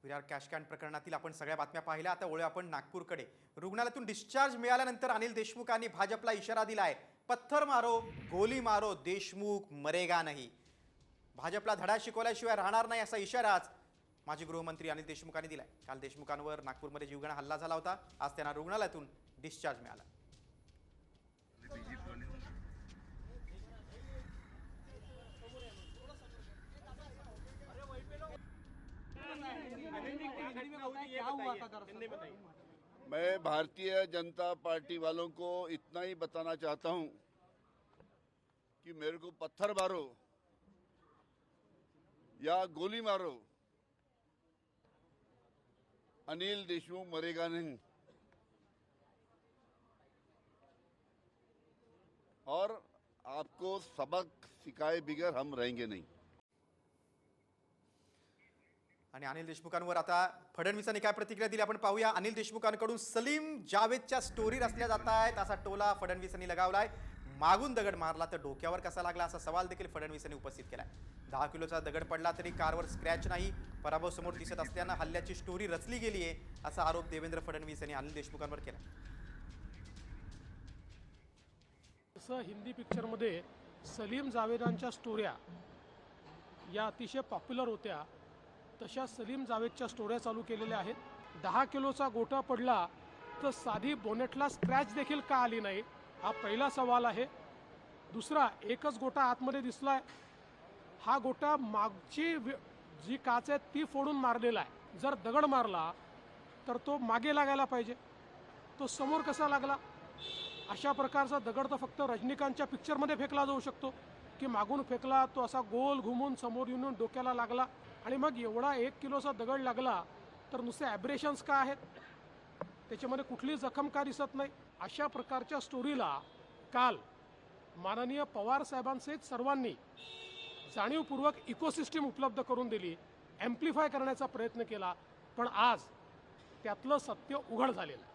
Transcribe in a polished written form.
विरार कॅशकॅन प्रकरणातील आपण सगळ्या बातम्या पाहिल्या. आता वळूया आपण नागपूरकडे. रुग्णालयातून डिस्चार्ज मिळाल्यानंतर अनिल देशमुखांनी भाजपला इशारा दिलाय, पत्थर मारो गोली मारो देशमुख मरेगा नाही. भाजपला धडा शिकवल्याशिवाय राहणार नाही असा इशाराच माजी गृहमंत्री अनिल देशमुखांनी दिलाय. काल देशमुखांवर नागपूरमध्ये जीवघेणा हल्ला झाला होता. आज त्यांना रुग्णालयातून डिस्चार्ज मिळाला. मैं भारतीय जनता पार्टी वालों को इतना ही बताना चाहता हूं कि मेरे को पत्थर मारो या गोली मारो, अनिल देशमुख मरेगा नहीं. और आपको सबक सिखाए बिगर हम रहेंगे नहीं. आणि अनिल देशमुखांवर आता फडणवीसांनी काय प्रतिक्रिया दिली आपण पाहूया. अनिल देशमुखांकडून सलीम जावेदच्या स्टोरी रचल्या जात आहेत असा टोला फडणवीसांनी लगावलाय. मागून दगड मारला तर डोक्यावर कसा लागला असा सवाल देखील फडणवीसांनी उपस्थित केलाय. 10 किलोचा दगड पडला तरी कारवर स्क्रॅच नाही. पराभव समोर दिसत असल्यानं हल्ल्याची स्टोरी रचली गेली आहे असा आरोप देवेंद्र फडणवीस यांनी अनिल देशमुखांवर केला. जसं हिंदी पिक्चरमध्ये सलीम जावेदांच्या स्टोऱ्या या अतिशय पॉप्युलर होत्या, तशा सलीम जावेदच्या स्टोऱ्या चालू केलेल्या आहेत. 10 किलोचा गोटा पडला तर साधी बोनेटला स्क्रॅच देखील का आली नाही, हा पहिला सवाल आहे. दुसरा, एकच गोटा आतमध्ये दिसलाय. हा गोटा मागची जी काच आहे ती फोडून मारलेला आहे. जर दगड मारला तर तो मागे लागायला पाहिजे, तो समोर कसा लागला? अशा प्रकारचा दगड तर फक्त रजनीकांतच्या पिक्चरमध्ये फेकला जाऊ शकतो की मागून फेकला, तो असा गोल घुमून समोर येऊन डोक्याला लागला. आणि मग एवढा 1 किलोचा दगड लागला तर नुसते ॲब्रेशन्स का आहेत, त्याच्यामध्ये कुठली जखम का दिसत नाही? अशा प्रकारच्या स्टोरीला काल माननीय पवार साहेबांसहित सर्वांनी जाणीवपूर्वक इकोसिस्टीम उपलब्ध करून दिली, ॲम्प्लिफाय करण्याचा प्रयत्न केला. पण आज त्यातलं सत्य उघड झालेलं आहे.